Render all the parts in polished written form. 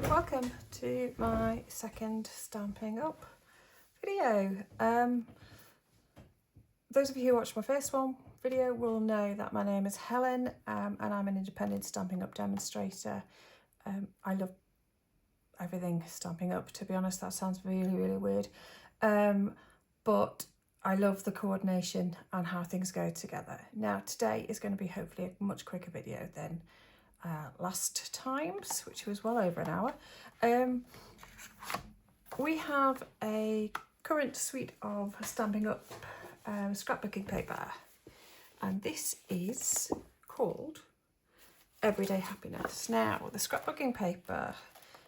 Welcome to my second Stamping Up video. Those of you who watched my first video will know that my name is Helen and I'm an independent Stamping Up demonstrator. I love everything Stamping Up, to be honest. That sounds really weird, but I love the coordination and how things go together. Now today is going to be hopefully a much quicker video than last time's, which was well over an hour. We have a current suite of Stamping Up scrapbooking paper, and this is called Everyday Happiness. Now the scrapbooking paper,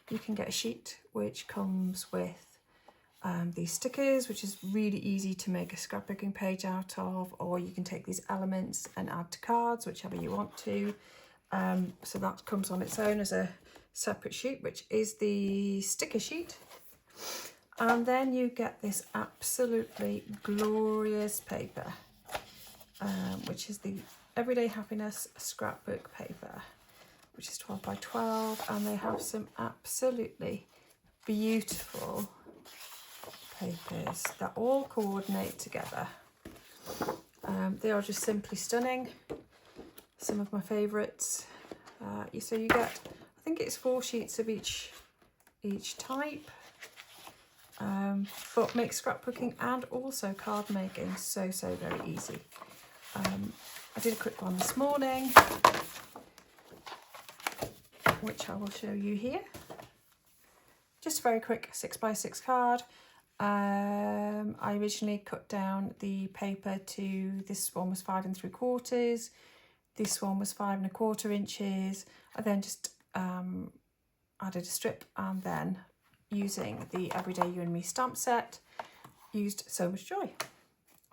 you can get a sheet which comes with these stickers, which is really easy to make a scrapbooking page out of, or you can take these elements and add to cards, whichever you want to. So that comes on its own as a separate sheet, which is the sticker sheet. And then you get this absolutely glorious paper, which is the Everyday Happiness scrapbook paper, which is 12 by 12, and they have some absolutely beautiful papers that all coordinate together. They are just simply stunning. Some of my favourites. So you get, I think it's 4 sheets of each type, but makes scrapbooking and also card making so very easy. I did a quick one this morning, which I will show you here. Just a very quick 6x6 card. I originally cut down the paper to, this one was 5 3/4. This one was 5 1/4 inches. I then just added a strip, and then using the Everyday You and Me stamp set, used So Much Joy.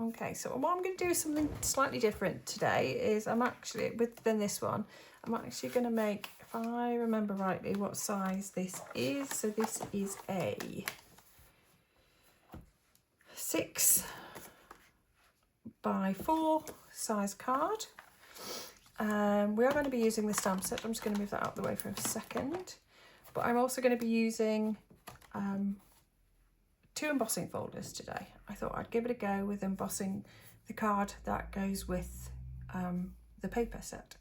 Okay, so what I'm going to do is something slightly different today. Is I'm actually, than this one, I'm actually going to make, if I remember rightly, what size this is. So this is a 6 by 4 size card. We are going to be using the stamp set. I'm just going to move that out of the way for a second. But I'm also going to be using 2 embossing folders today. I thought I'd give it a go with embossing the card that goes with the paper set,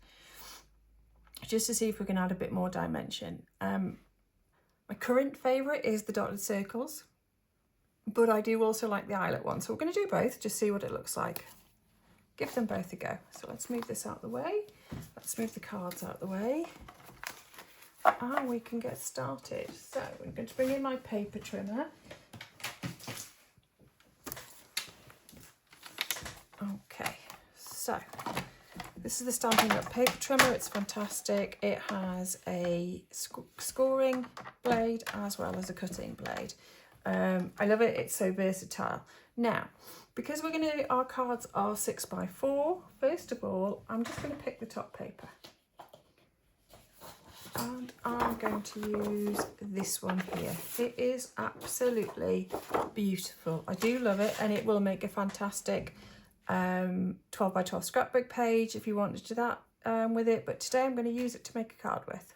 just to see if we can add a bit more dimension. My current favourite is the dotted circles, but I do also like the eyelet one. So we're going to do both, just see what it looks like. Give them both a go. So let's move this out of the way. Let's move the cards out of the way. And we can get started. So I'm going to bring in my paper trimmer. Okay, so this is the Stamping Up paper trimmer. It's fantastic. It has a scoring blade as well as a cutting blade. I love it. It's so versatile. Now, because we're going to, our cards are 6 by 4, first of all, I'm just going to pick the top paper. And I'm going to use this one here. It is absolutely beautiful. I do love it, and it will make a fantastic 12 by 12 scrapbook page if you want to do that with it. But today I'm going to use it to make a card with.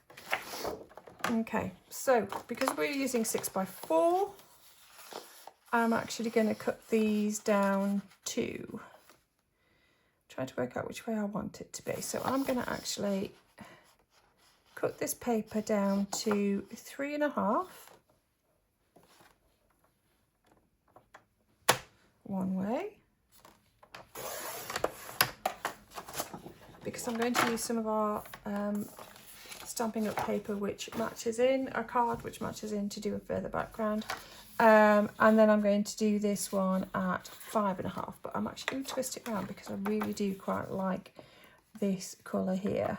Okay, so because we're using 6 by 4, I'm actually going to cut these down to, try to work out which way I want it to be. So I'm going to actually cut this paper down to 3 1/2 one way, because I'm going to use some of our Stamping Up paper which matches in, a card which matches in, to do a further background. And then I'm going to do this one at 5 1/2, but I'm actually going to twist it around because I really do quite like this colour here.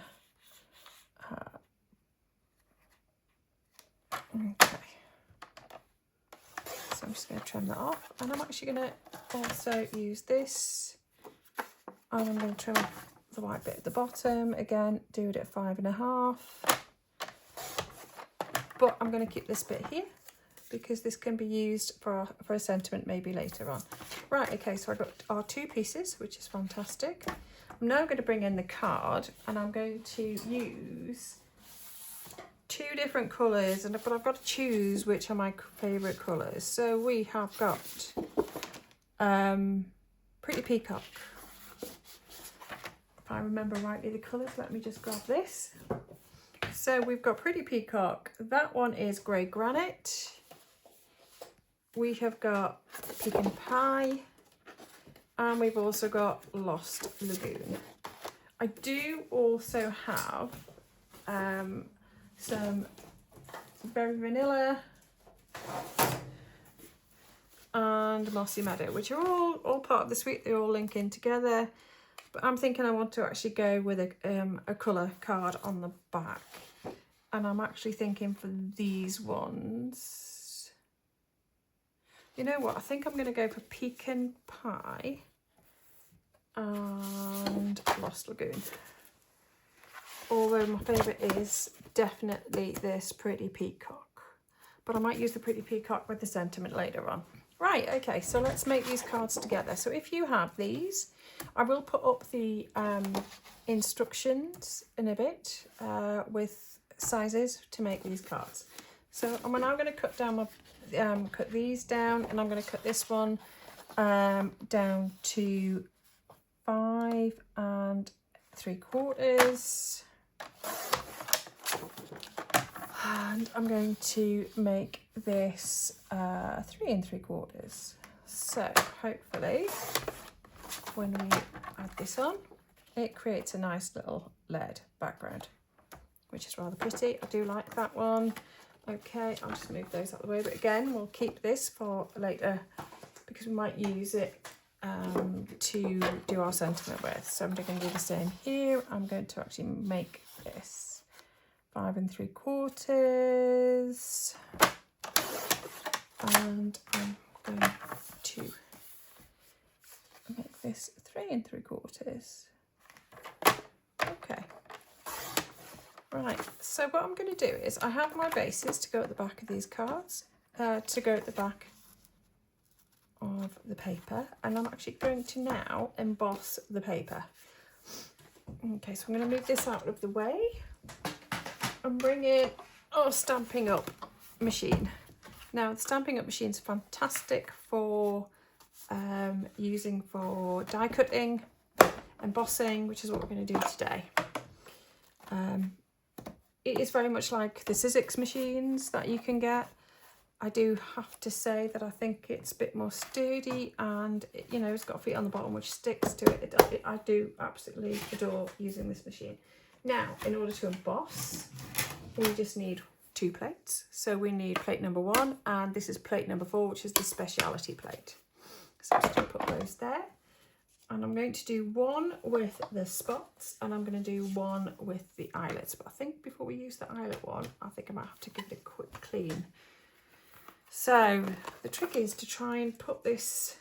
Okay, so I'm just going to trim that off, and I'm actually going to also use this, and I'm going to trim off the white bit at the bottom. Again, do it at 5 1/2, but I'm going to keep this bit here because this can be used for a sentiment maybe later on. Right, okay, so I've got our 2 pieces, which is fantastic. I'm now going to bring in the card, and I'm going to use 2 different colours, but I've got to choose which are my favourite colours. So we have got Pretty Peacock. If I remember rightly the colours, let me just grab this. So we've got Pretty Peacock. That one is Grey Granite. We have got Pecan Pie. And we've also got Lost Lagoon. I do also have some Berry Vanilla and Mossy Meadow, which are all part of the suite. They're all linking together. But I'm thinking I want to actually go with a colour card on the back. And I'm actually thinking for these ones, you know what, I think I'm going to go for Pecan Pie and Lost Lagoon. Although my favourite is definitely this Pretty Peacock. But I might use the Pretty Peacock with the sentiment later on. Right, okay, so let's make these cards together. So if you have these, I will put up the instructions in a bit with sizes to make these cards. So I'm now going to cut down my cut these down, and I'm going to cut this one down to 5 3/4, and I'm going to make this 3 3/4. So hopefully when we add this on, it creates a nice little lead background, which is rather pretty. I do like that one. Okay, I'll just move those out of the way, but again, we'll keep this for later because we might use it to do our sentiment with. So I'm going to do the same here. I'm going to actually make this 5 3/4, and I'm going to make this 3 3/4. Okay. Right, so what I'm going to do is I have my bases to go at the back of these cards, to go at the back of the paper, and I'm actually going to now emboss the paper. Okay, so I'm going to move this out of the way and bring in our Stampin' Up machine. Now, the Stampin' Up machine is fantastic for using for die cutting, embossing, which is what we're going to do today. It is very much like the Sizzix machines that you can get. I do have to say that I think it's a bit more sturdy, and you know, it's got a feet on the bottom which sticks to it. I do absolutely adore using this machine. Now, in order to emboss, we just need 2 plates. So we need plate number 1, and this is plate number 4, which is the speciality plate. So I'm just going to put those there. And I'm going to do one with the spots, and I'm going to do one with the eyelets. But I think before we use the eyelet one, I think I might have to give it a quick clean. So the trick is to try and put this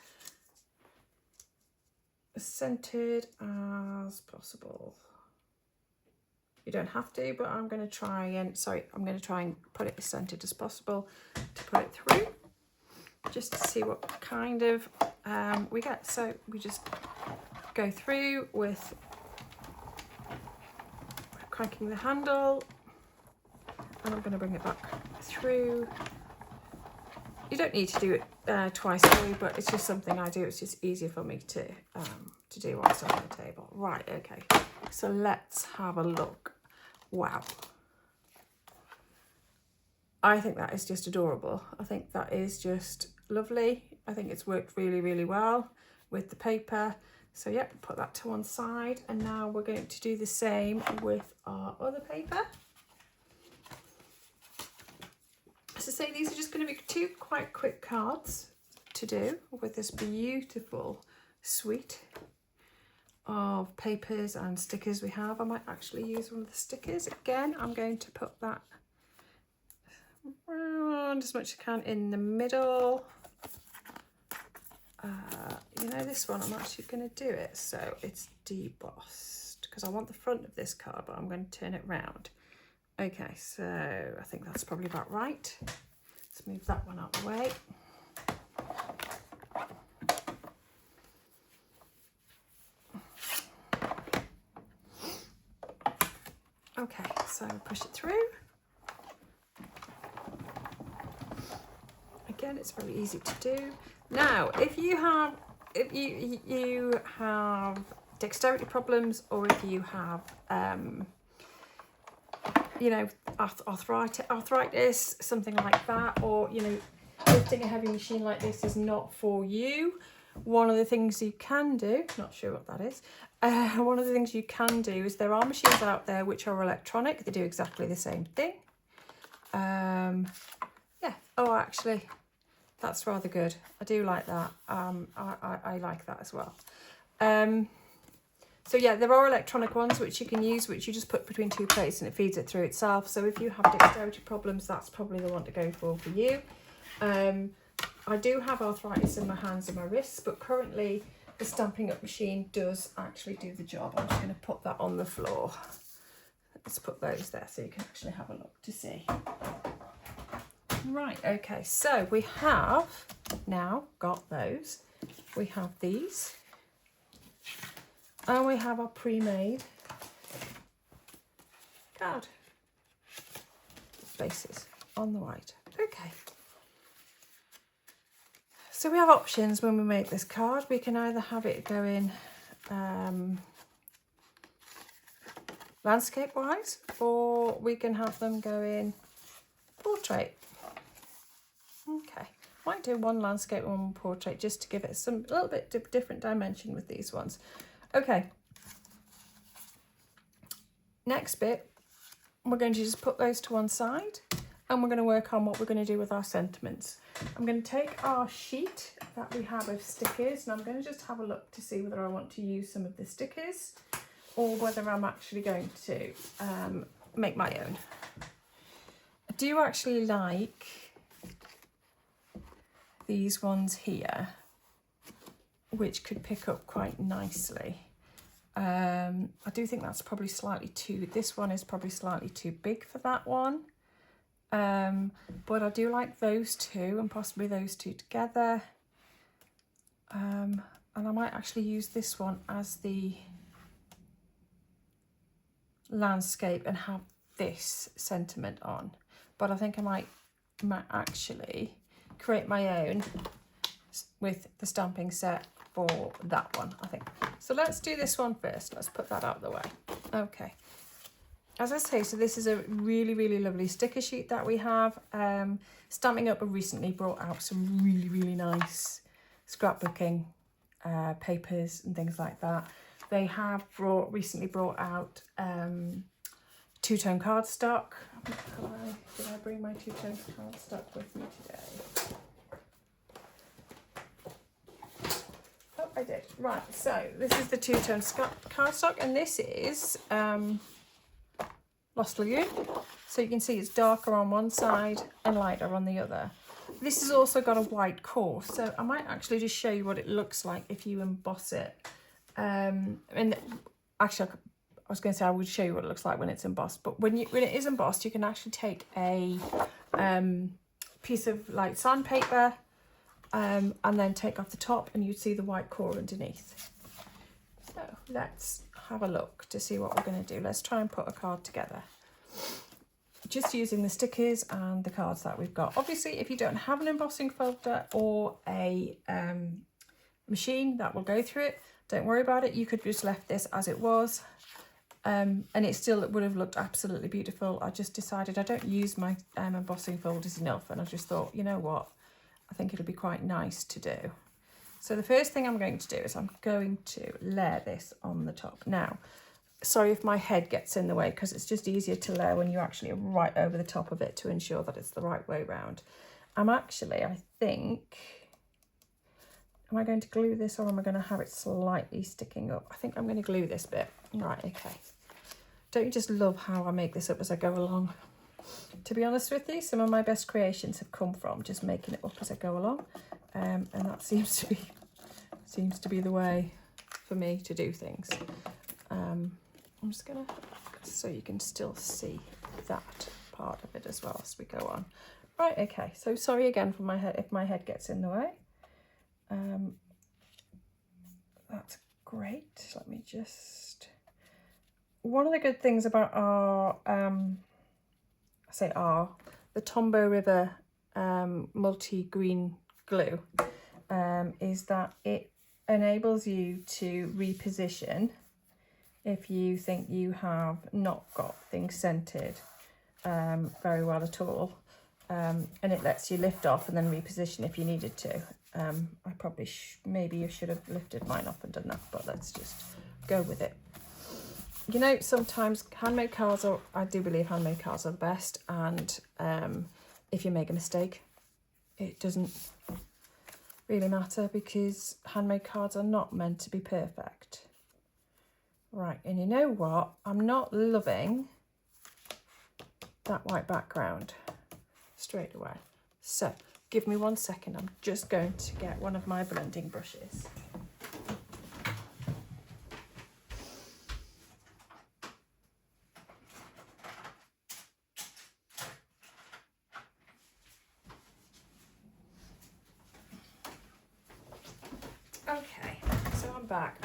as centered as possible. You don't have to, but I'm going to try and, I'm going to try and put it as centered as possible to put it through, just to see what kind of we get. So we just go through with cranking the handle, and I'm going to bring it back through. You don't need to do it twice through, but it's just something I do. It's just easier for me to do whilst I'm on the table. Right, okay. So let's have a look. Wow. I think that is just adorable. I think that is just lovely. I think it's worked really, really well with the paper. So yeah, put that to one side. And now we're going to do the same with our other paper. As I say, these are just going to be 2 quite quick cards to do with this beautiful suite of papers and stickers we have. I might actually use one of the stickers. Again, I'm going to put that around as much as I can in the middle. You know, this one, I'm actually going to do it so it's debossed, because I want the front of this card, but I'm going to turn it round. Okay, so I think that's probably about right. Let's move that one out of the way. Okay, so push it through. again, it's very easy to do. Now, if you have dexterity problems, or if you have you know, arthritis, something like that, or you know, lifting a heavy machine like this is not for you, one of the things you can do, not sure what that is, one of the things you can do is there are machines out there which are electronic. They do exactly the same thing. Yeah, oh actually that's rather good. I do like that. I like that as well. So yeah, there are electronic ones which you can use, which you just put between two plates and it feeds it through itself. So if you have dexterity problems, that's probably the one to go for you. I do have arthritis in my hands and my wrists, but currently the Stampin' Up machine does actually do the job. I'm just going to put that on the floor. Let's put those there so you can actually have a look to see. Right, okay, so we have now got those. We have these. And we have our pre-made card bases on the white. Okay. So we have options when we make this card. We can either have it go in landscape-wise, or we can have them go in portrait. Okay. Might do one landscape and one portrait just to give it a little bit different dimension with these ones. Okay, next bit, we're going to just put those to one side and we're going to work on what we're going to do with our sentiments. I'm going to take our sheet that we have of stickers and I'm going to just have a look to see whether I want to use some of the stickers or whether I'm actually going to make my own. I do actually like these ones here, which could pick up quite nicely. I do think that's probably slightly too, this one is probably slightly too big for that one. But I do like those two and possibly those two together. And I might actually use this one as the landscape and have this sentiment on. But I think I might actually create my own with the stamping set for that one, I think. So let's do this one first. Let's put that out of the way. Okay. As I say, so this is a really, really lovely sticker sheet that we have. Stampin' Up recently brought out some really, really nice scrapbooking papers and things like that. They have recently brought out two-tone cardstock. Did I bring my two-tone cardstock with me today? Oh, I did. Right, so this is the two-tone cardstock, and this is Lost Lagoon. So you can see it's darker on one side and lighter on the other. This has also got a white core, so I might actually just show you what it looks like if you emboss it. And actually, I was going to say I would show you what it looks like when it's embossed, but when it is embossed, you can actually take a piece of like sandpaper and then take off the top, and you'd see the white core underneath. So let's have a look to see what we're going to do. Let's try and put a card together, just using the stickers and the cards that we've got. Obviously, if you don't have an embossing folder or a machine that will go through it, don't worry about it. You could just left this as it was, and it still would have looked absolutely beautiful. I just decided I don't use my embossing folders enough, and I just thought, you know what, I think it'll be quite nice to do. So the first thing I'm going to do is I'm going to layer this on the top. Now, sorry if my head gets in the way, because it's just easier to layer when you're actually right over the top of it to ensure that it's the right way round. I think, am I going to glue this or am I going to have it slightly sticking up? I think I'm going to glue this bit. Right, okay. Don't you just love how I make this up as I go along? To be honest with you, some of my best creations have come from just making it up as I go along. And that seems to be the way for me to do things. I'm just gonna, so you can still see that part of it as well as we go on. Right, okay, so sorry again for my head if my head gets in the way. That's great. Let me just, one of the good things about our the Tombow River multi-green glue is that it enables you to reposition if you think you have not got things scented very well at all, and it lets you lift off and then reposition if you needed to. I probably maybe you should have lifted mine off and done that, but let's just go with it. You know, sometimes handmade cards are, I do believe handmade cards are the best, and if you make a mistake, it doesn't really matter, because handmade cards are not meant to be perfect. Right, and you know what? I'm not loving that white background straight away. So give me 1 second. I'm just going to get one of my blending brushes. Okay, so I'm back.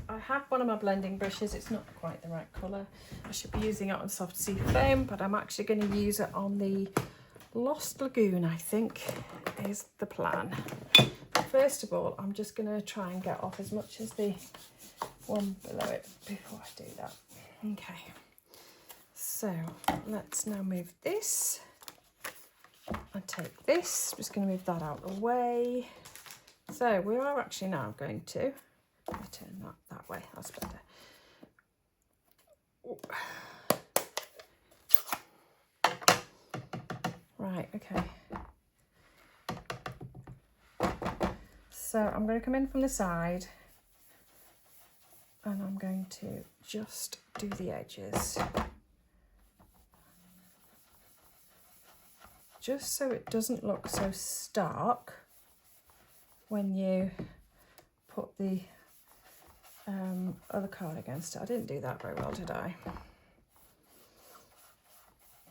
I have one of my blending brushes. It's not quite the right colour. I should be using it on soft sea foam, but I'm actually going to use it on the Lost Lagoon, I think, is the plan. First of all, I'm just going to try and get off as much as the one below it before I do that. Okay, so let's now move this and take this. I'm just going to move that out of the way. So we are actually now going to turn that way, that's better. Right, okay. So I'm going to come in from the side and I'm going to just do the edges. Just so it doesn't look so stark when you put the other card against it. I didn't do that very well, did I? I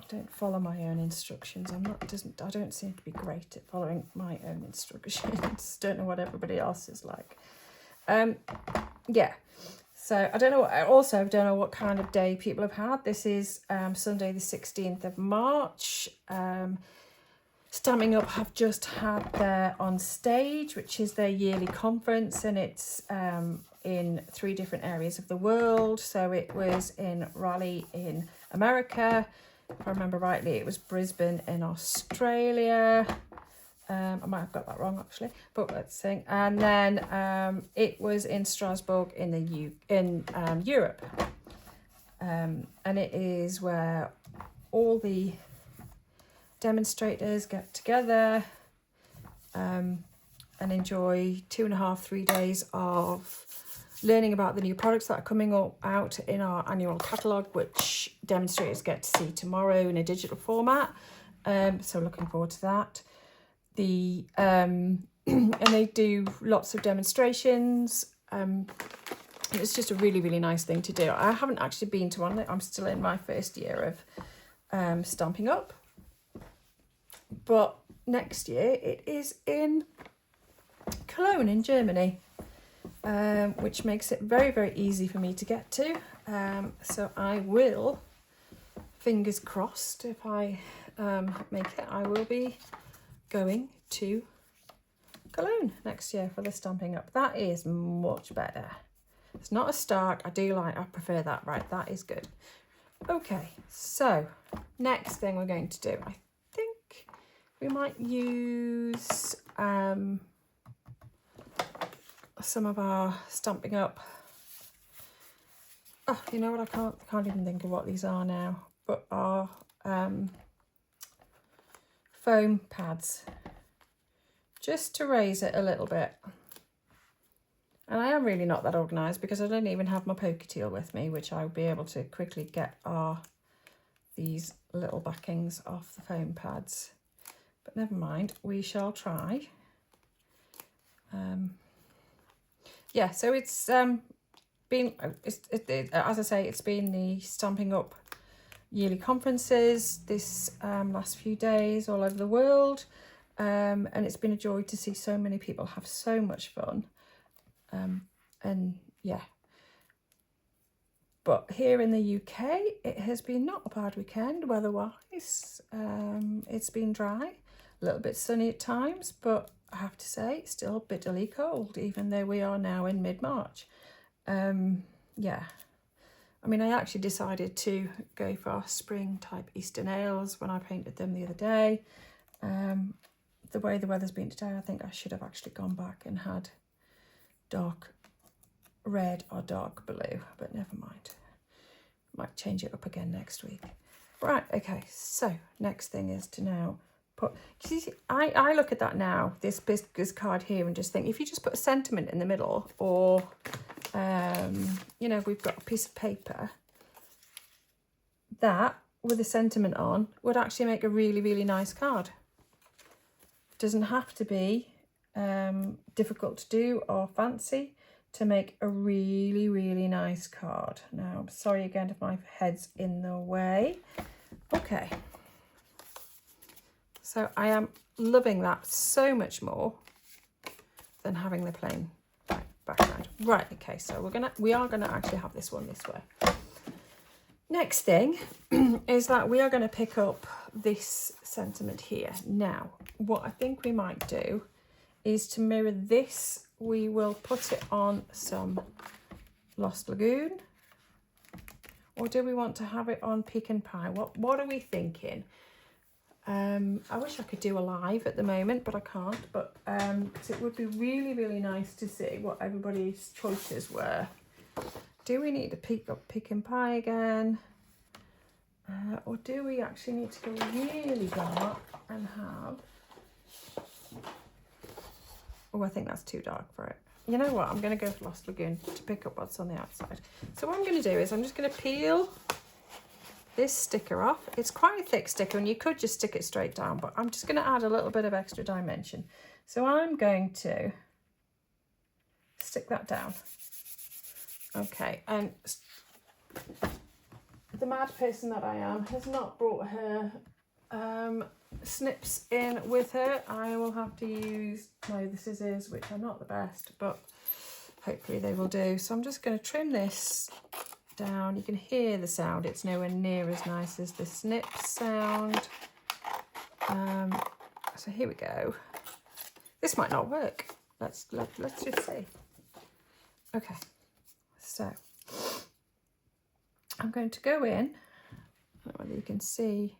don't follow my own instructions. I don't seem to be great at following my own instructions. Don't know what everybody else is like. Yeah. So I don't know. I also don't know what kind of day people have had. This is Sunday the 16th of March. Stamping Up have just had their On Stage, which is their yearly conference, and it's in 3 different areas of the world. So it was in Raleigh in America. If I remember rightly, it was Brisbane in Australia. I might have got that wrong actually, but let's see. And then it was in Strasbourg in Europe, and it is where all the demonstrators get together and enjoy 2.5-3 days of learning about the new products that are coming out in our annual catalogue, which demonstrators get to see tomorrow in a digital format. So looking forward to that. And they do lots of demonstrations. It's just a really, really nice thing to do. I haven't actually been to one. I'm still in my first year of Stamping Up. But next year it is in Cologne in Germany, which makes it very, very easy for me to get to. So I will, fingers crossed, if I make it, I will be going to Cologne next year for the Stamping Up. That is much better. It's not as stark. I prefer that. Right, that is good. Okay, so next thing we're going to do, I think we might use some of our Stamping Up. Oh, you know what? I can't even think of what these are now. But our foam pads, just to raise it a little bit. And I am really not that organised because I don't even have my Pokey with me, which I'll be able to quickly get these little backings off the foam pads. But never mind, we shall try. Yeah, so it's been, as I say, it's been the Stamping Up yearly conferences this last few days all over the world. And it's been a joy to see so many people have so much fun. And yeah, but here in the UK, it has been not a bad weekend weather-wise. It's been dry. A little bit sunny at times, but I have to say it's still bitterly cold, even though we are now in mid-March. Yeah, I mean, I actually decided to go for spring type Easter nails when I painted them the other day. The way the weather's been today, I think I should have actually gone back and had dark red or dark blue, but never mind. Might change it up again next week. Right, okay, so next thing is to now put, see, I look at that now, this card here, and just think, if you just put a sentiment in the middle, or, you know, we've got a piece of paper, that, with a sentiment on, would actually make a really, really nice card. It doesn't have to be difficult to do or fancy to make a really, really nice card. Now, I'm sorry again if my head's in the way. Okay. So I am loving that so much more than having the plain background. Right, okay, so we are gonna actually have this one this way. Next thing is that we are going to pick up this sentiment here. Now, what I think we might do is to mirror this. We will put it on some Lost Lagoon. Or do we want to have it on Pecan Pie? What are we thinking? I wish I could do a live at the moment, but I can't. But it would be really, really nice to see what everybody's choices were. Do we need to pick up Pecan Pie again? Or do we actually need to go really dark and have... Oh, I think that's too dark for it. You know what? I'm going to go for Lost Lagoon to pick up what's on the outside. So what I'm going to do is I'm just going to peel this sticker off. It's quite a thick sticker and you could just stick it straight down, but I'm just going to add a little bit of extra dimension. So I'm going to stick that down. Okay, and the mad person that I am has not brought her snips in with her. I will have to use the scissors, which are not the best, but hopefully they will do. So I'm just going to trim this down. You can hear the sound. It's nowhere near as nice as the snip sound. So here we go. This might not work. Let's just see. Okay, so I'm going to go in. I don't know whether you can see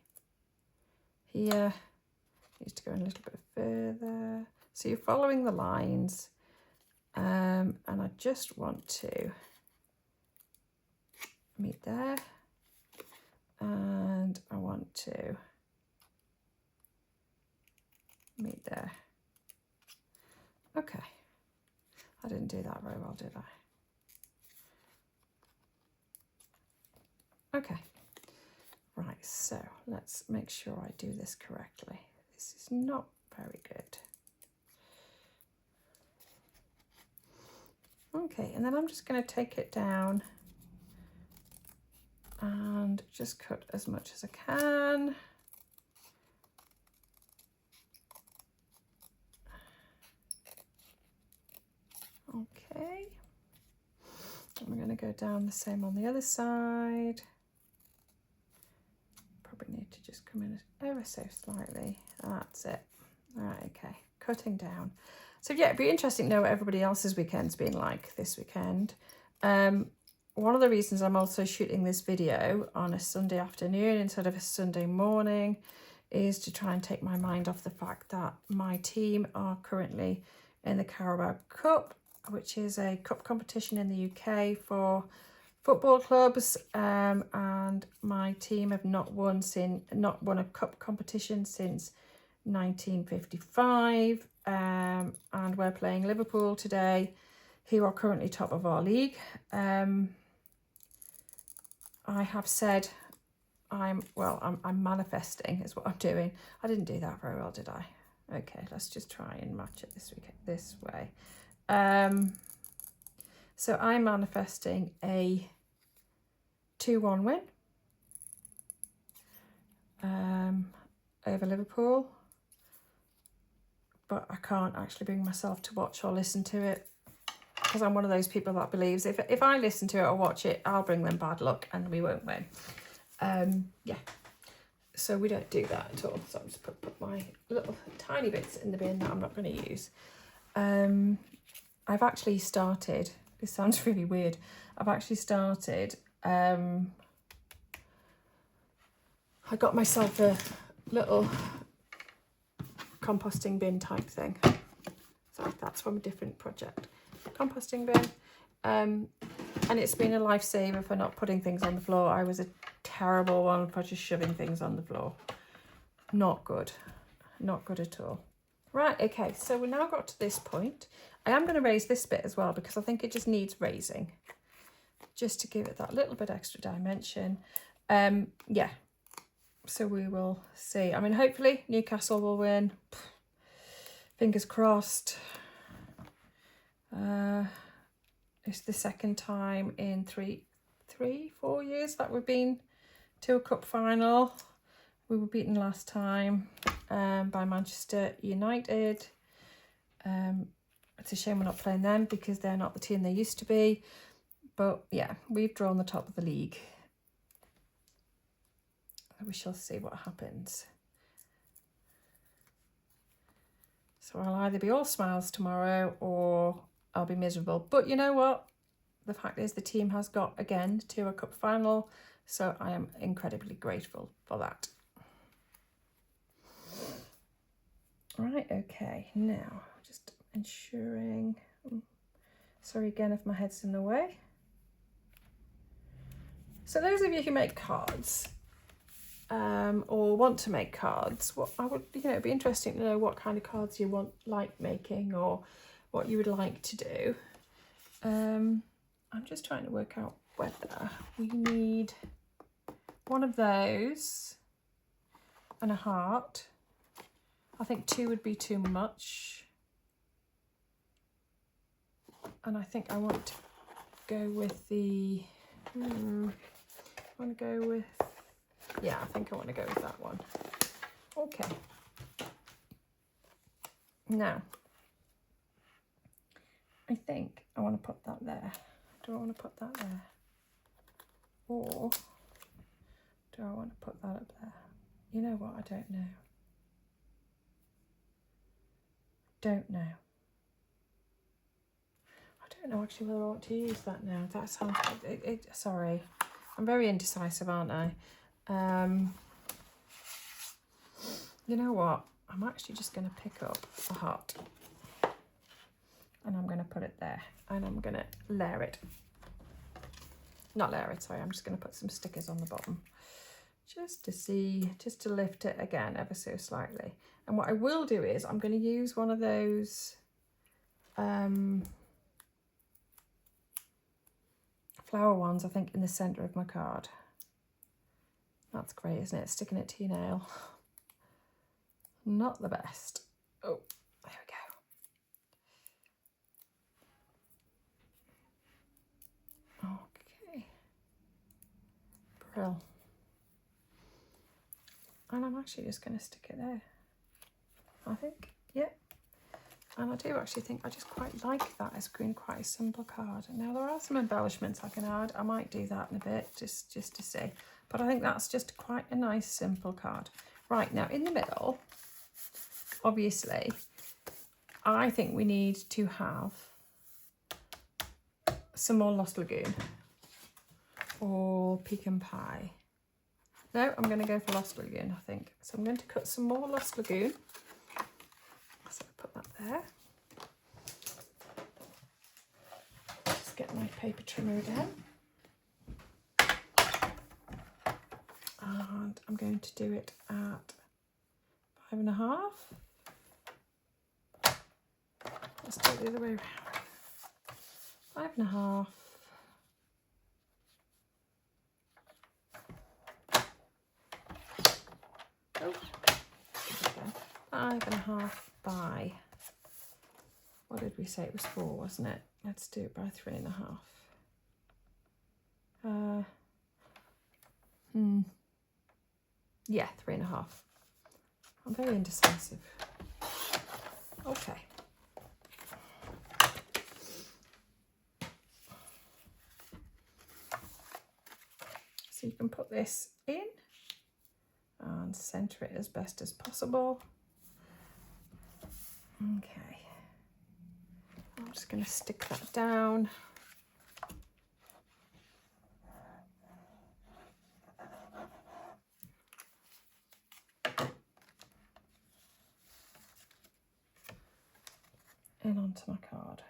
here. Needs to go in a little bit further. So you're following the lines, and I just want to meet there, and I want to meet there. Okay, I didn't do that very well, did I? Okay, right, so let's make sure I do this correctly. This is not very good. Okay, and then I'm just going to take it down and just cut as much as I can. Okay, I'm going to go down the same on the other side. Probably need to just come in ever so slightly. That's it. All right, okay, cutting down. So yeah, it'd be interesting to know what everybody else's weekend's been like this weekend. One of the reasons I'm also shooting this video on a Sunday afternoon instead of a Sunday morning is to try and take my mind off the fact that my team are currently in the Carabao Cup, which is a cup competition in the UK for football clubs, and my team have not won a cup competition since 1955, and we're playing Liverpool today, who are currently top of our league. I have said I'm manifesting is what I'm doing. I didn't do that very well, did I? Okay, let's just try and match it this way. So I'm manifesting a 2-1 win over Liverpool, but I can't actually bring myself to watch or listen to it because I'm one of those people that believes if I listen to it or watch it, I'll bring them bad luck and we won't win. Yeah. So we don't do that at all. So I'm just put my little tiny bits in the bin that I'm not going to use. I've actually started, this sounds really weird, I've actually started, I got myself a little composting bin type thing. So that's from a different project. Composting bin. And it's been a lifesaver for not putting things on the floor. I was a terrible one for just shoving things on the floor. Not good. Not good at all. Right, okay, so we now got to this point. I am going to raise this bit as well because I think it just needs raising. Just to give it that little bit extra dimension. Yeah, so we will see. I mean, hopefully Newcastle will win. Fingers crossed. It's the second time in 4 years that we've been to a cup final. We were beaten last time by Manchester United. It's a shame we're not playing them because they're not the team they used to be. But yeah, we've drawn the top of the league. We shall see what happens. So I'll either be all smiles tomorrow or I'll be miserable. But you know what? The fact is the team has got again to a cup final. So I am incredibly grateful for that. Right, okay, now just ensuring, sorry again if my head's in the way. So those of you who make cards or want to make cards, what I would, it'd be interesting to know what kind of cards you like making or what you would like to do. I'm just trying to work out whether we need one of those and a heart. I think 2 would be too much. And I think I want to go with the, I want to go with, yeah, I think I want to go with that one. Okay. Now, I think I want to put that there. Do I want to put that there? Or do I want to put that up there? You know what? I don't know. Don't know. I don't know actually whether I want to use that now. That sounds, sorry. I'm very indecisive, aren't I? You know what? I'm actually just going to pick up a heart. And I'm going to put it there. And I'm going to layer it. Not layer it, sorry. I'm just going to put some stickers on the bottom. Just to see, just to lift it again ever so slightly. And what I will do is I'm going to use one of those flower ones, I think, in the centre of my card. That's great, isn't it? Sticking it to your nail. Not the best. Oh, there we go. Okay. Brill. And I'm actually just going to stick it there. I think, yeah. And I do actually think I just quite like that as being quite a simple card. Now there are some embellishments I can add. I might do that in a bit just to see. But I think that's just quite a nice simple card. Right, now in the middle, obviously, I think we need to have some more Lost Lagoon or pecan pie. No, I'm going to go for Lost Lagoon, I think. So I'm going to cut some more Lost Lagoon. So put that there. Just get my paper trimmer again. And I'm going to do it at 5.5. Let's do it the other way around. 5.5. Oh, 5.5 by, what did we say it was 4, wasn't it? Let's do it by 3.5. Yeah, 3.5. I'm very indecisive. Okay. So you can put this in and centre it as best as possible. Okay, I'm just going to stick that down. And onto my card.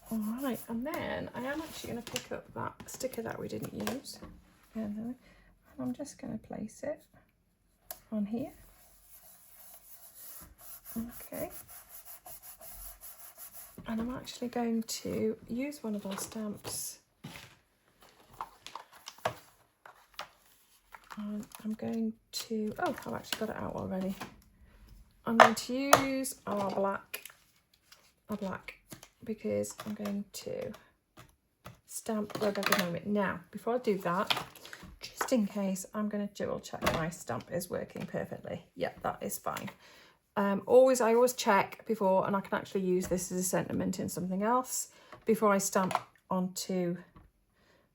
All right, and then I am actually going to pick up that sticker that we didn't use, and I'm just going to place it on here. Okay, and I'm actually going to use one of our stamps, and I'm going to, oh, I've actually got it out already. I'm going to use our black, because I'm going to stamp rug every moment. Now, before I do that, just in case, I'm going to double check my stamp is working perfectly. Yeah, that is fine. I always check before, and I can actually use this as a sentiment in something else before I stamp onto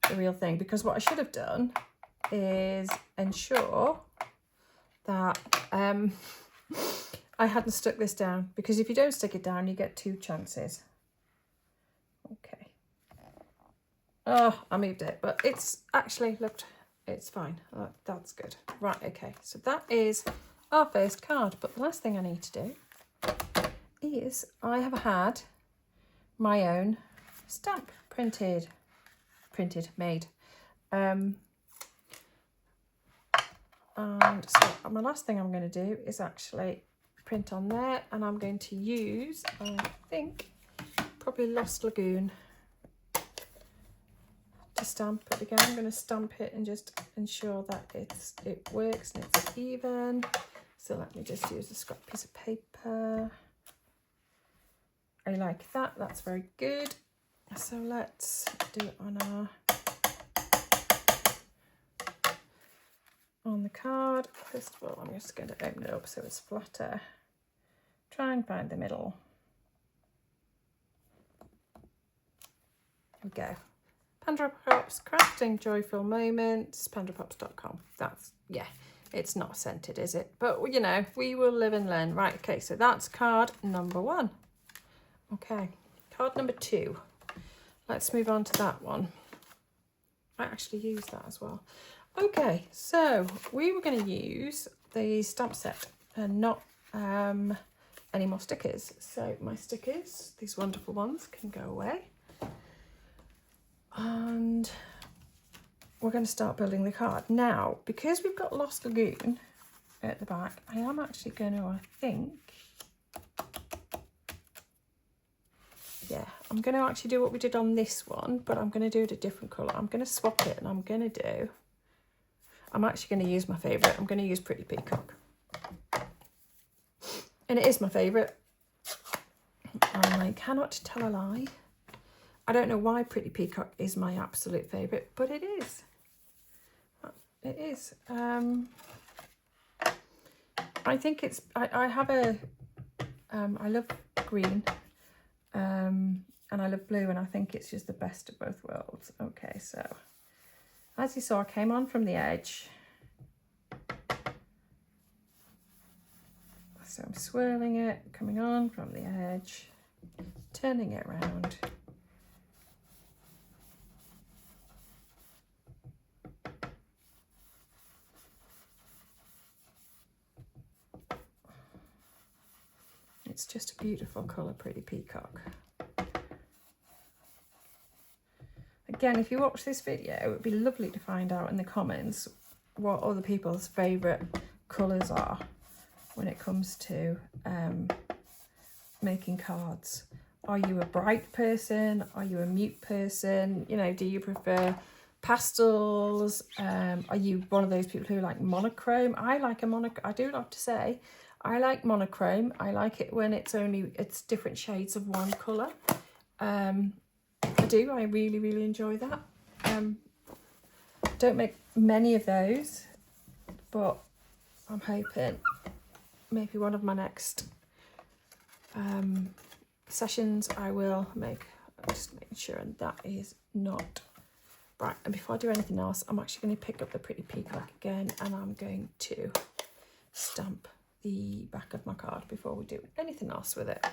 the real thing, because what I should have done is ensure that I hadn't stuck this down, because if you don't stick it down, you get 2 chances. Okay. Oh, I moved it, but it's actually looked, it's fine. That's good. Right, okay. So that is our first card, but the last thing I need to do is I have had my own stamp made. And so my last thing I'm going to do is actually print on there, and I'm going to use, I think, probably Lost Lagoon to stamp it again. I'm going to stamp it and just ensure that it works and it's even. So let me just use a scrap piece of paper. I like that. That's very good. So let's do it on the card. First of all, I'm just going to open it up so it's flatter. Try and find the middle. Here we go. Pandora Pops, crafting joyful moments, pandorapops.com. That's, yeah, it's not scented, is it? But, you know, we will live and learn. Right, okay, so that's card number 1. Okay, card number 2. Let's move on to that one. I actually used that as well. Okay, so we were going to use the stamp set and not any more stickers. So my stickers, these wonderful ones, can go away. And we're going to start building the card. Now, because we've got Lost Lagoon at the back, I am actually going to, I think, yeah, I'm going to actually do what we did on this one, but I'm going to do it a different colour. I'm going to swap it, and I'm going to do, I'm actually going to use my favourite. I'm going to use Pretty Peacock. And it is my favourite. And I cannot tell a lie. I don't know why Pretty Peacock is my absolute favourite, but it is. It is. I think it's, I have a, I love green, and I love blue, and I think it's just the best of both worlds. Okay, so as you saw, I came on from the edge. So I'm swirling it, coming on from the edge, turning it around. It's just a beautiful colour, Pretty Peacock. Again, if you watch this video, it would be lovely to find out in the comments what other people's favourite colours are when it comes to making cards. Are you a bright person? Are you a mute person? You know, do you prefer pastels? Are you one of those people who like monochrome? I like a monochrome. I do have to say, I like monochrome. I like it when it's different shades of one colour. I do. I really, really enjoy that. Don't make many of those, but I'm hoping maybe one of my next sessions I will make Just making sure, and that is not right. And before I do anything else, I'm actually going to pick up the pretty peacock again, and I'm going to stamp the back of my card before we do anything else with it.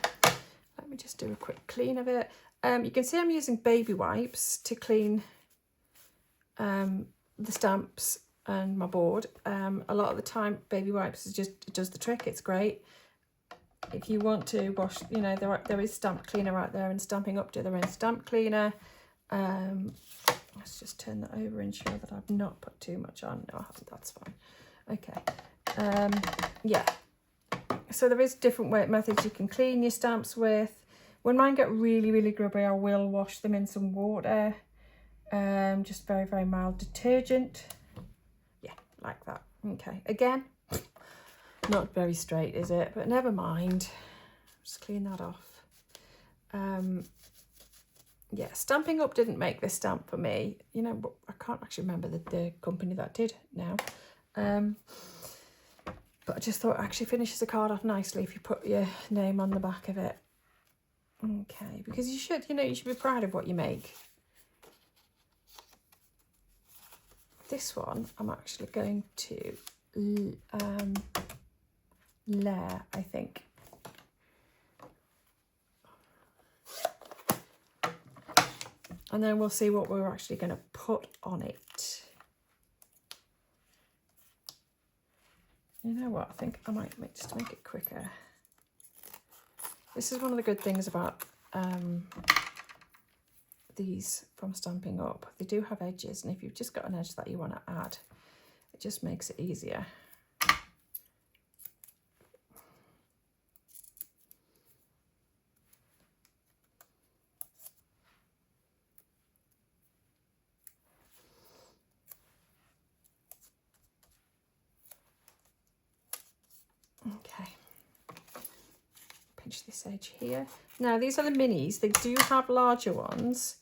Let me just do a quick clean of it. You can see I'm using baby wipes to clean the stamps and my board. A lot of the time baby wipes is just, it does the trick. It's great. If you want to wash, you know, there is stamp cleaner out there, and Stamping Up do their own stamp cleaner. Let's just turn that over and ensure that I've not put too much on. No, I haven't, that's fine. Okay. Yeah, so there is different methods you can clean your stamps with. When mine get really, really grubby, I will wash them in some water. Just very, very mild detergent. Yeah, like that. Okay, again, not very straight, is it? But never mind. Just clean that off. Yeah, Stamping Up didn't make this stamp for me. You know, but I can't actually remember the company that did now. But I just thought it actually finishes the card off nicely if you put your name on the back of it. Okay, because you should, you know, you should be proud of what you make. This one, I'm actually going to layer, I think. And then we'll see what we're actually going to put on it. You know what, I think I might make, just to make it quicker. This is one of the good things about these from Stamping Up. They do have edges, and if you've just got an edge that you want to add, it just makes it easier. Okay, pinch this edge here. Now these are the minis. They do have larger ones,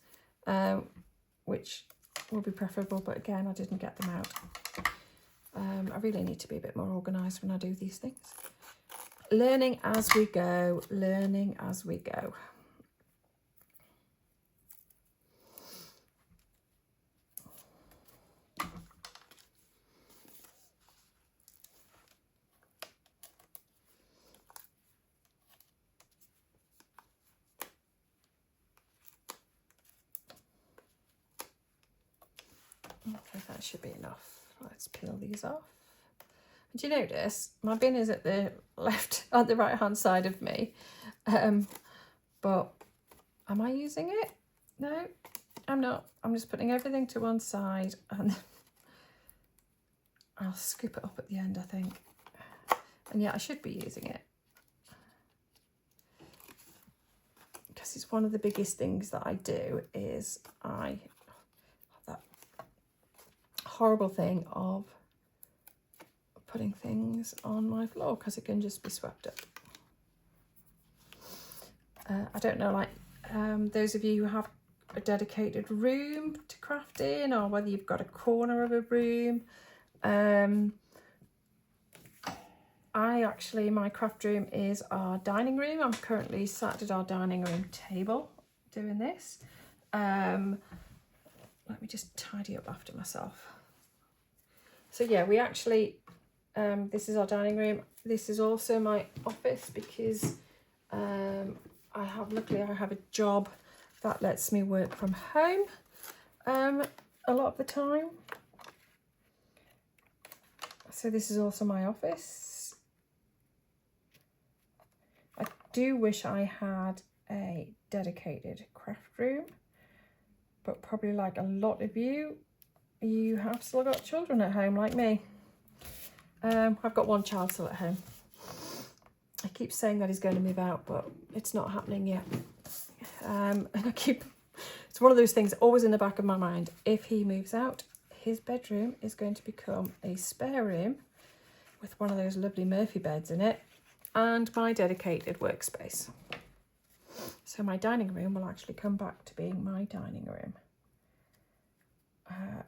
which will be preferable, but again, I didn't get them out. I really need to be a bit more organised when I do these things. Learning as we go, learning as we go. Okay, that should be enough. Let's peel these off. Do you notice my bin is at the right hand side of me? But am I using it? No, I'm not. I'm just putting everything to one side, and I'll scoop it up at the end, I think. And yeah, I should be using it, because it's one of the biggest things that I do is I have that horrible thing of putting things on my floor because it can just be swept up. I don't know, like those of you who have a dedicated room to craft in, or whether you've got a corner of a room. My craft room is our dining room. I'm currently sat at our dining room table doing this. Let me just tidy up after myself. So yeah, we actually, this is our dining room. This is also my office, because luckily I have a job that lets me work from home a lot of the time. So this is also my office. I do wish I had a dedicated craft room, but probably like a lot of you, you have still got children at home like me. I've got one child still at home. I keep saying that he's going to move out, but it's not happening yet. And it's one of those things always in the back of my mind. If he moves out, his bedroom is going to become a spare room with one of those lovely Murphy beds in it, and my dedicated workspace. So my dining room will actually come back to being my dining room.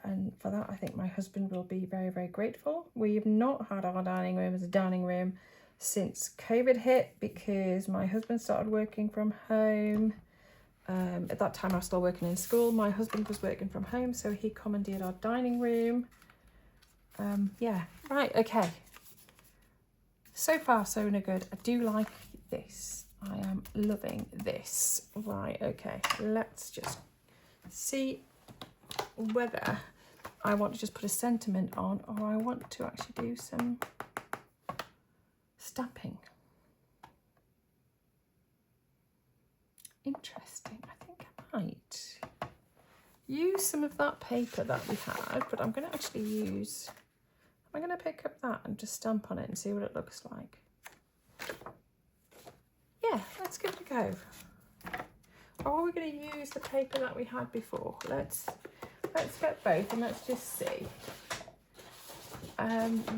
And for that, I think my husband will be very, very grateful. We've not had our dining room as a dining room since COVID hit, because my husband started working from home At that time I was still working in school. My husband was working from home, so he commandeered our dining room. Yeah, right, okay. So far, so no good. I do like this. I am loving this. Right, okay, let's just see whether I want to just put a sentiment on or I want to actually do some stamping. Interesting. I think I might use some of that paper that we had, but I'm going to actually use, I'm going to pick up that and just stamp on it and see what it looks like. Yeah, let's give it a go. Or are we going to use the paper that we had before? Let's get both and let's just see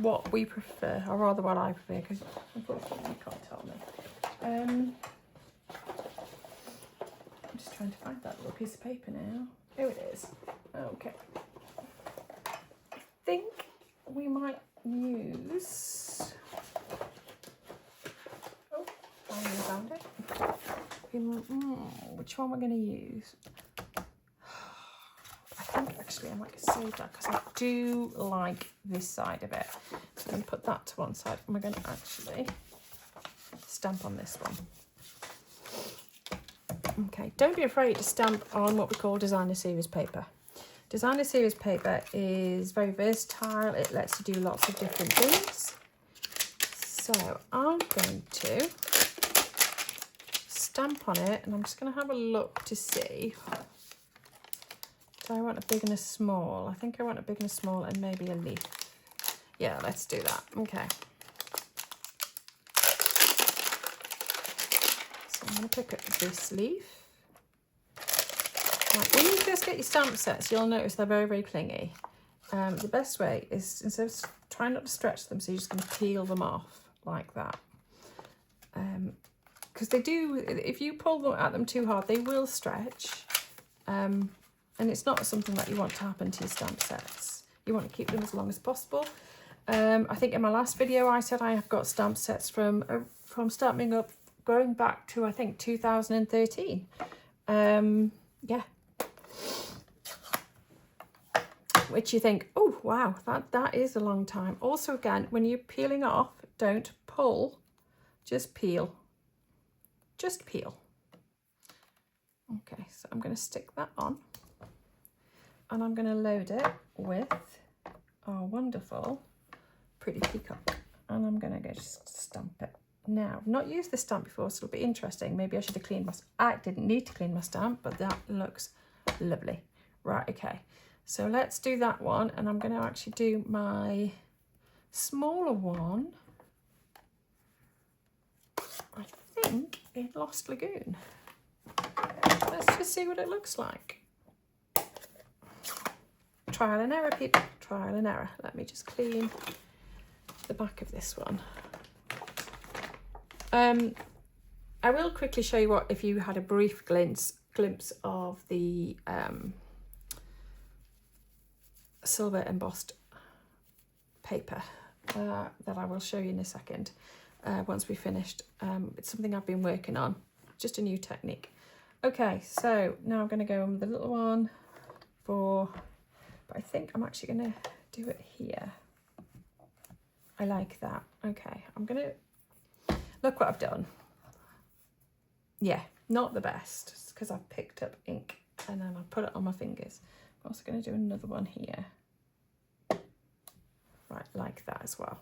what we prefer, or rather what I prefer, because unfortunately you can't tell me. I'm just trying to find that little piece of paper now. Here it is. Okay. I think we might use... Oh, finally found it. Which one we're going to use? I think actually I might save that because I do like this side of it. So I'm going to put that to one side and we're going to actually stamp on this one. Okay, don't be afraid to stamp on what we call designer series paper. Designer series paper is very versatile. It lets you do lots of different things. So I'm going to stamp on it and I'm just going to have a look to see. Do I want a big and a small? I think I want a big and a small and maybe a leaf. Yeah, let's do that. Okay. So I'm going to pick up this leaf. Right, when you first get your stamp sets, you'll notice they're very, very clingy. The best way is, instead of trying not to stretch them, so you're just going to peel them off like that. Because they do, if you pull them at them too hard, they will stretch. And it's not something that you want to happen to your stamp sets. You want to keep them as long as possible. I think in my last video I said I have got stamp sets from Stamping Up going back to I think 2013. Yeah. Which you think, oh wow, that is a long time. Also again, when you're peeling off, don't pull, just peel. Just peel. Okay, so I'm going to stick that on. And I'm going to load it with our wonderful pretty peacock. And I'm going to go just stamp it. Now, I've not used this stamp before, so it'll be interesting. Maybe I should have cleaned my... I didn't need to clean my stamp, but that looks lovely. Right, okay. So let's do that one. And I'm going to actually do my smaller one. I think in Lost Lagoon. Let's just see what it looks like. Trial and error, people. Trial and error. Let me just clean the back of this one. I will quickly show you what if you had a brief glimpse of the silver embossed paper that I will show you in a second once we've finished. It's something I've been working on, just a new technique. Okay, so now I'm going to go on with the little one but I think I'm actually going to do it here. I like that. Okay, I'm going to, look what I've done. Yeah, not the best. It's because I've picked up ink and then I put it on my fingers. I'm also going to do another one here. Right, like that as well.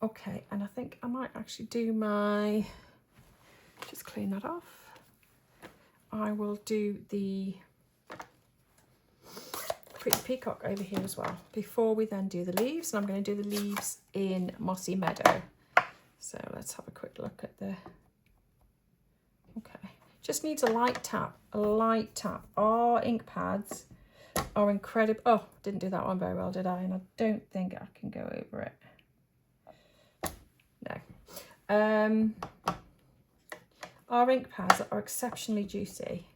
Okay, and I think I might actually do my, just clean that off. I will do the pretty peacock over here as well before we then do the leaves, and I'm going to do the leaves in Mossy Meadow. So let's have a quick look at the, okay, just needs a light tap, Our ink pads are incredible. Oh, didn't do that one very well, did I? And I don't think I can go over it. No. Our ink pads are exceptionally juicy.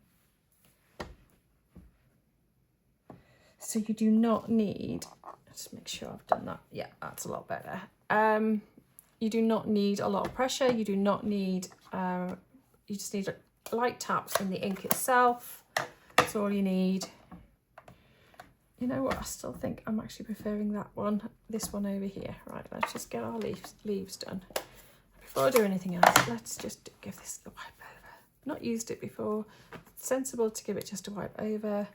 So you do not need, let's make sure I've done that. Yeah, that's a lot better. You do not need a lot of pressure. You do not need, you just need light taps in the ink itself. That's all you need. You know what, I still think I'm actually preferring this one over here. Right, let's just get our leaves done. Before I do anything else, let's just give this the wipe over. Not used it before. It's sensible to give it just a wipe over.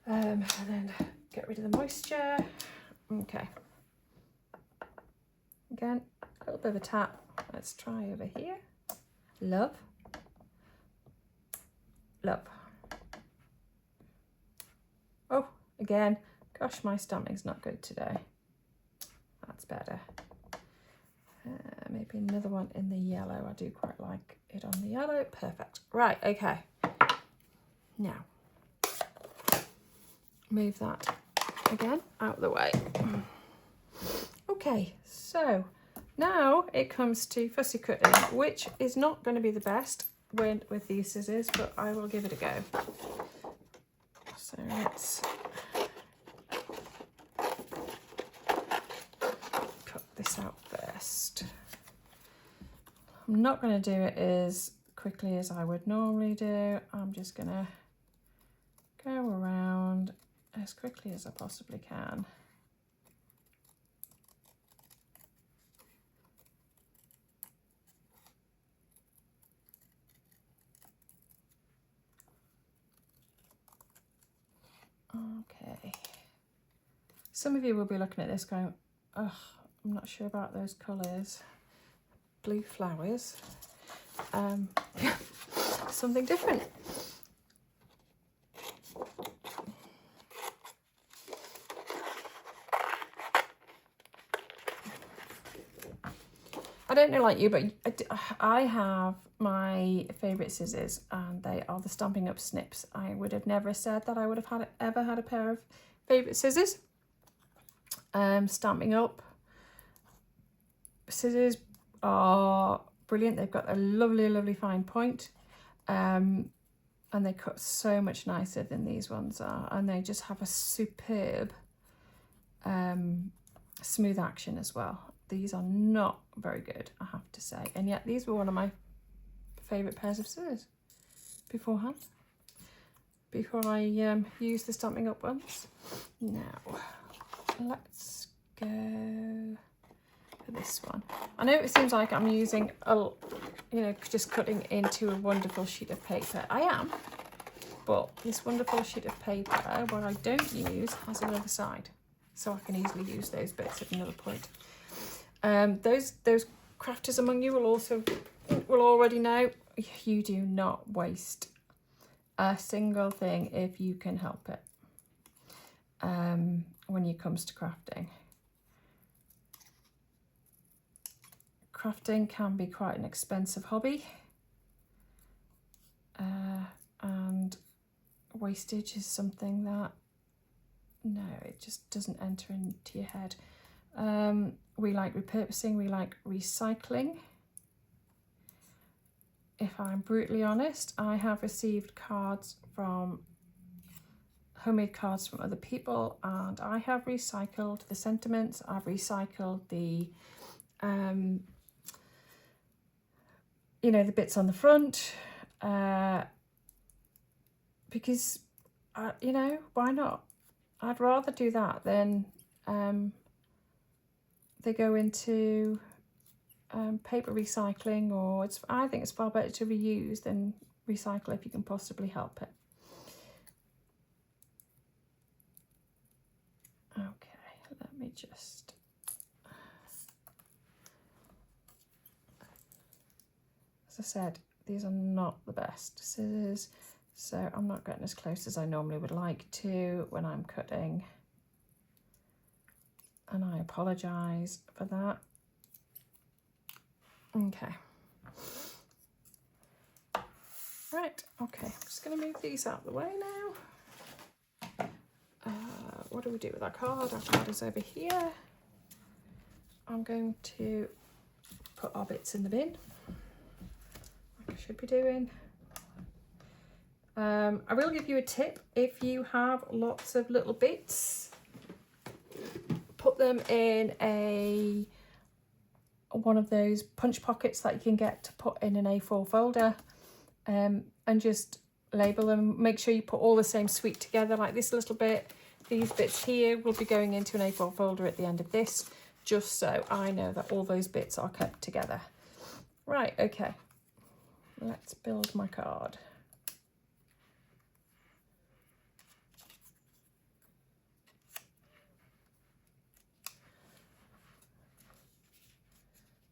And then get rid of the moisture. Okay. Again, a little bit of a tap. Let's try over here. Love. Love. Oh, again, gosh, my stamping's not good today. That's better. Maybe another one in the yellow. I do quite like it on the yellow. Perfect. Right, okay. Now, move that again out of the way. Okay, so now it comes to fussy cutting, which is not going to be the best with these scissors, but I will give it a go. So let's cut this out first. I'm not going to do it as quickly as I would normally do. I'm just going to go around as quickly as I possibly can. Okay. Some of you will be looking at this going, oh, I'm not sure about those colours. Blue flowers. Something different. I don't know like you, but I have my favourite scissors, and they are the Stampin' Up! Snips. I would have never said that I would have ever had a pair of favourite scissors. Stampin' Up! Scissors are brilliant. They've got a lovely, lovely fine point. And they cut so much nicer than these ones are. And they just have a superb smooth action as well. These are not very good, I have to say. And yet these were one of my favourite pairs of scissors beforehand. Before I use the Stampin' Up! Ones. Now, let's go for this one. I know it seems like I'm using, just cutting into a wonderful sheet of paper. I am, but this wonderful sheet of paper, what I don't use, has another side. So I can easily use those bits at another point. Those crafters among you will already know, you do not waste a single thing if you can help it. When it comes to crafting. Crafting can be quite an expensive hobby, and wastage is something that, no, it just doesn't enter into your head. We like repurposing, we like recycling. If I'm brutally honest, I have received homemade cards from other people, and I have recycled the sentiments, I've recycled the the bits on the front, because why not? I'd rather do that than they go into paper recycling, or I think it's far better to reuse than recycle if you can possibly help it. Okay, let me just, as I said, these are not the best scissors, so I'm not getting as close as I normally would like to when I'm cutting, and I apologise for that. Okay. Right, okay, I'm just going to move these out of the way now. What do we do with our card? Our card is over here. I'm going to put our bits in the bin, like I should be doing. I will give you a tip. If you have lots of little bits, put them in one of those punch pockets that you can get to put in an A4 folder. and just label them. Make sure you put all the same sweet together, like this little bit. These bits here will be going into an A4 folder at the end of this, just so I know that all those bits are kept together. Right, okay, let's build my card.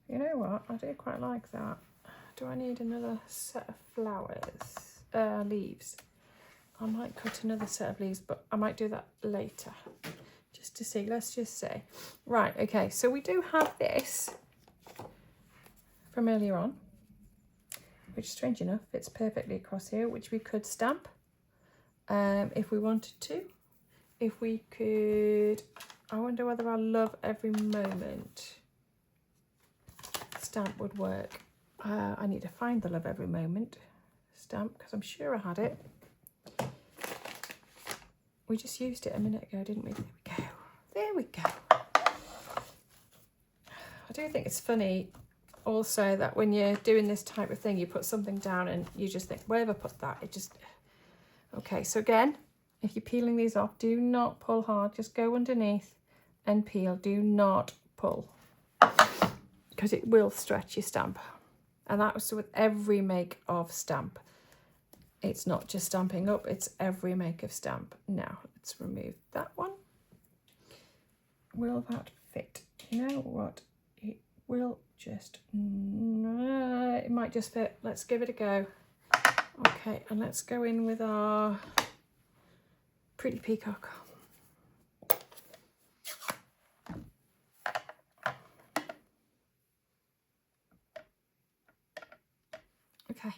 You know what, I do quite like that. Do I need another set of flowers, leaves? I might cut another set of leaves, but I might do that later, just to see. Let's just say. Right, okay, so we do have this from earlier on, which, strange enough, fits perfectly across here, which we could stamp if we wanted to. If we could, I wonder whether our love every moment stamp would work. I need to find the love every moment stamp, because I'm sure I had it. We just used it a minute ago, didn't we? There we go. There we go. I do think it's funny also that when you're doing this type of thing, you put something down and you just think, wherever I put that, it just... Okay, so again, if you're peeling these off, do not pull hard. Just go underneath and peel. Do not pull, because it will stretch your stamp. And that was with every make of stamp. It's not just Stampin' Up, it's every make of stamp. Now, let's remove that one. Will that fit? You know what? It will just... it might just fit. Let's give it a go. Okay, and let's go in with our pretty peacock. Okay.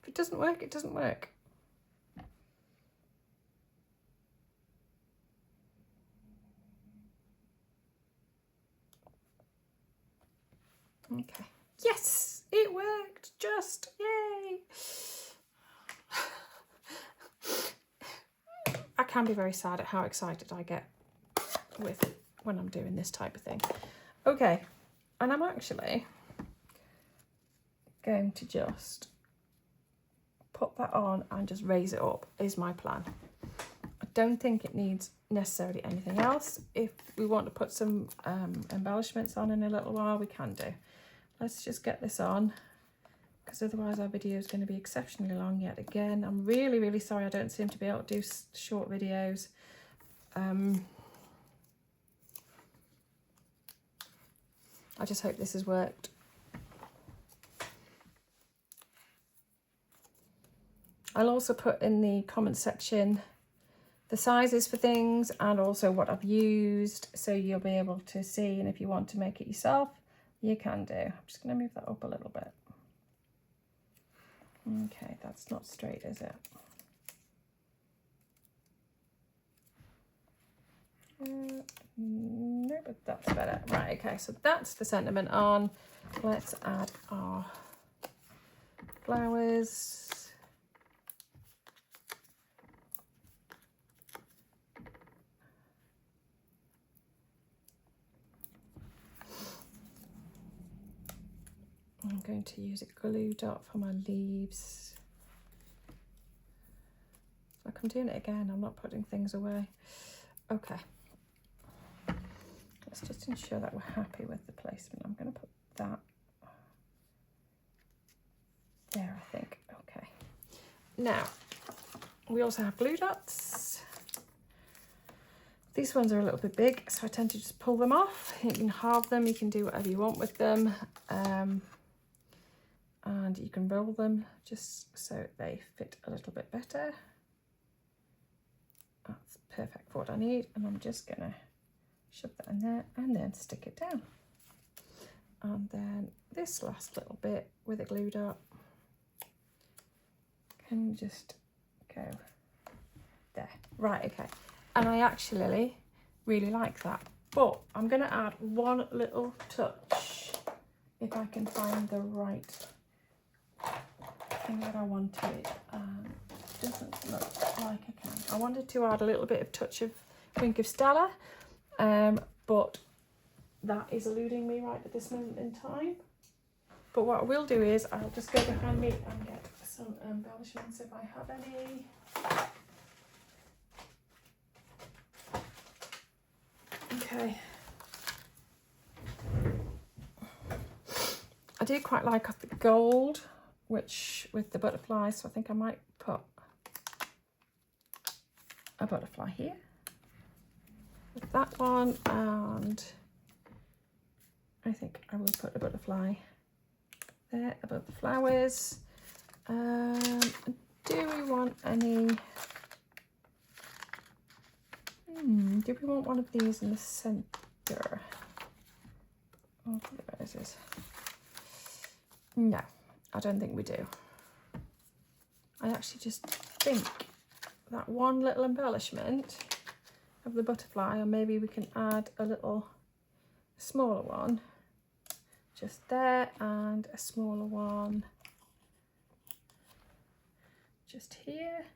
If it doesn't work, it doesn't work. Okay. Yes, it worked. Just yay. I can be very sad at how excited I get with when I'm doing this type of thing. Okay, and I'm actually going to just put that on and just raise it up is my plan. I don't think it needs necessarily anything else. If we want to put some embellishments on in a little while, we can do. Let's just get this on, because otherwise our video is going to be exceptionally long yet again. I'm really, really sorry I don't seem to be able to do short videos. I just hope this has worked. I'll also put in the comment section the sizes for things and also what I've used, so you'll be able to see, and if you want to make it yourself, you can do. I'm just going to move that up a little bit. Okay, that's not straight, is it? No, but that's better. Right, okay, so that's the sentiment on. Let's add our flowers. I'm going to use a glue dot for my leaves. Like I'm doing it again, I'm not putting things away. Okay. Let's just ensure that we're happy with the placement. I'm going to put that there, I think. Okay. Now, we also have glue dots. These ones are a little bit big, so I tend to just pull them off. You can halve them, you can do whatever you want with them. And you can roll them just so they fit a little bit better. That's perfect for what I need, and I'm just gonna shove that in there and then stick it down. And then this last little bit with a glue dot can just go there. Right, okay. And I actually really like that, but I'm gonna add one little touch if I can find the right thing that I wanted. Doesn't look like I can. I wanted to add a little bit of touch of Wink of Stella, but that is eluding me right at this moment in time. But what I will do is I'll just go behind me and get some embellishments if I have any. Okay. I do quite like the gold, which with the butterflies, so I think I might put a butterfly here with that one, and I think I will put a butterfly there above the flowers. Do we want any? Do we want one of these in the centre? Oh, where is this? No, I don't think we do. I actually just think that one little embellishment of the butterfly, or maybe we can add a little smaller one just there, and a smaller one just here,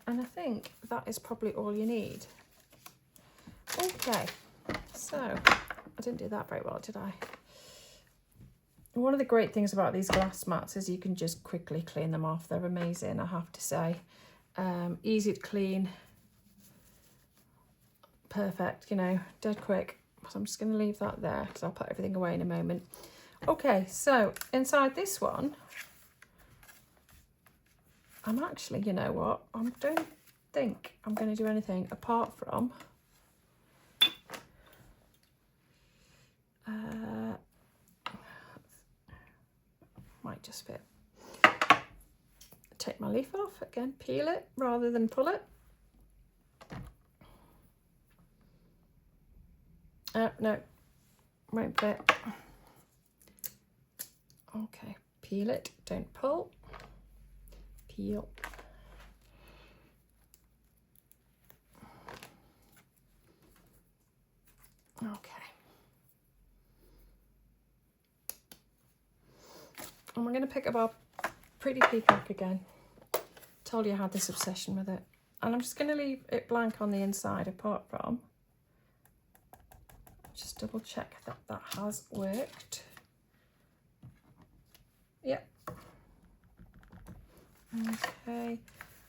and I think that is probably all you need. Okay, so I didn't do that very well, did I? One of the great things about these glass mats is you can just quickly clean them off. They're amazing, I have to say. Easy to clean, perfect, you know, dead quick. So I'm just going to leave that there because I'll put everything away in a moment. Okay, so inside this one, I'm actually, you know what, I don't think I'm going to do anything apart from might just fit. Take my leaf off again, peel it rather than pull it. No, won't fit. Okay, peel it, don't pull. Peel. Okay. And we're going to pick up our pretty peacock again. Told you I had this obsession with it. And I'm just going to leave it blank on the inside apart from. Just double check that that has worked. Yep. Okay.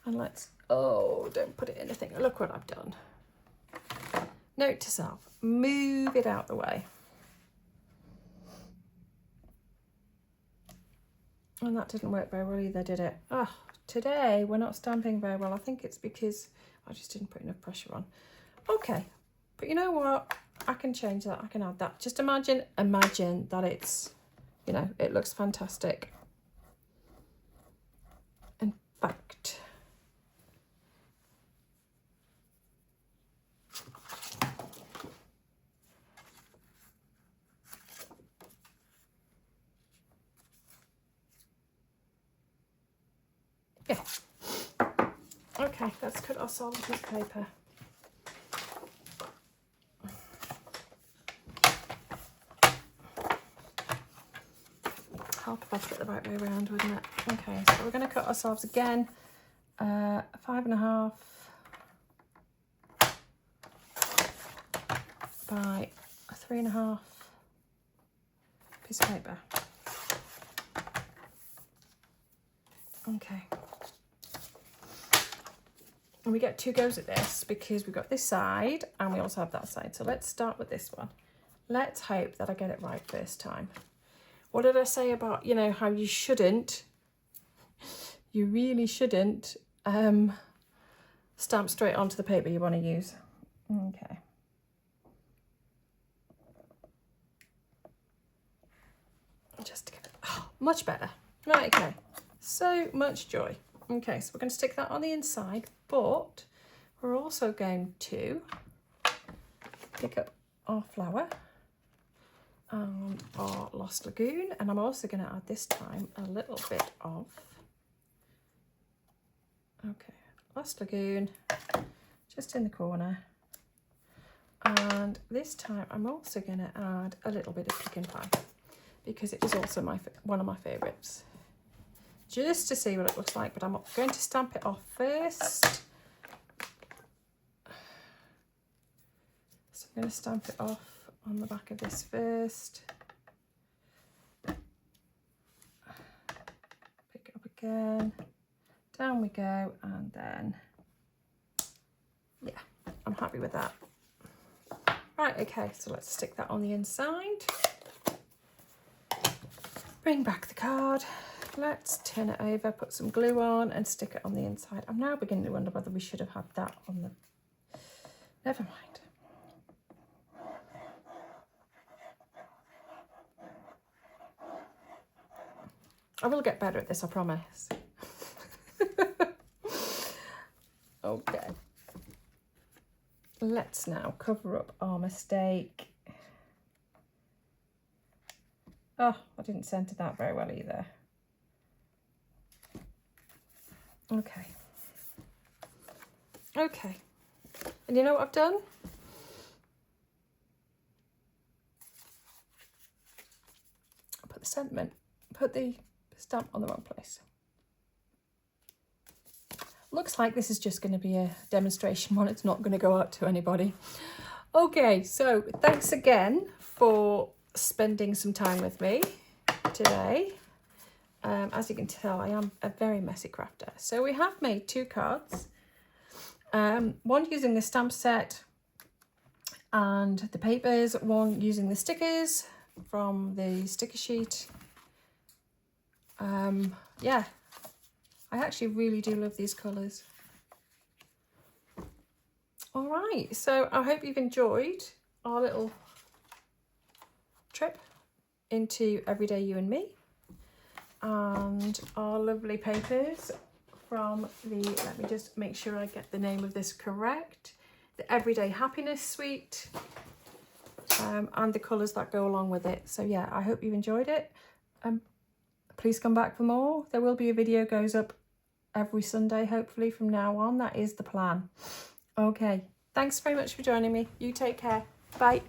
And let's, oh, don't put it in the thing. Look what I've done. Note to self, move it out the way. And that didn't work very well either, did it? Oh, today we're not stamping very well. I think it's because I just didn't put enough pressure on. Okay, but you know what? I can change that, I can add that. Just imagine that it's, you know, it looks fantastic. In fact, yeah. Okay, let's cut ourselves a piece of paper. Help if I put it the right way around, wouldn't it? Okay, so we're going to cut ourselves again 5.5 by 3.5 piece of paper. Okay. And we get 2 goes at this because we've got this side and we also have that side. So let's start with this one. Let's hope that I get it right first time. What did I say about, you know, how you shouldn't, you really shouldn't stamp straight onto the paper you want to use. Okay. Just to give it, oh, much better. Right, okay. So much joy. Okay, so we're going to stick that on the inside, but we're also going to pick up our flower and our Lost Lagoon, and I'm also going to add this time a little bit of, okay, Lost Lagoon just in the corner, and this time I'm also going to add a little bit of pecan pie because it is also one of my favourites, just to see what it looks like, but I'm going to stamp it off first. So I'm going to stamp it off on the back of this first. again. Down we go, and then, yeah, I'm happy with that. Right, okay, so let's stick that on the inside. Bring back the card. Let's turn it over, put some glue on and stick it on the inside. I'm now beginning to wonder whether we should have had that on the... Never mind. I will get better at this, I promise. Okay. Let's now cover up our mistake. Oh, I didn't centre that very well either. Okay. Okay. And you know what I've done? I put the sentiment, put the stamp on the wrong place. Looks like this is just going to be a demonstration one. It's not going to go out to anybody. Okay, so thanks again for spending some time with me today. As you can tell, I am a very messy crafter. So we have made 2 cards. One using the stamp set and the papers, one using the stickers from the sticker sheet. Yeah, I actually really do love these colours. All right, so I hope you've enjoyed our little trip into Everyday You and Me and our lovely papers from the, let me just make sure I get the name of this correct, the Everyday Happiness Suite, and the colours that go along with it. So yeah, I hope you enjoyed it. Please come back for more. There will be a video goes up every Sunday, hopefully from now on. That is the plan. Okay, thanks very much for joining me. You take care. Bye.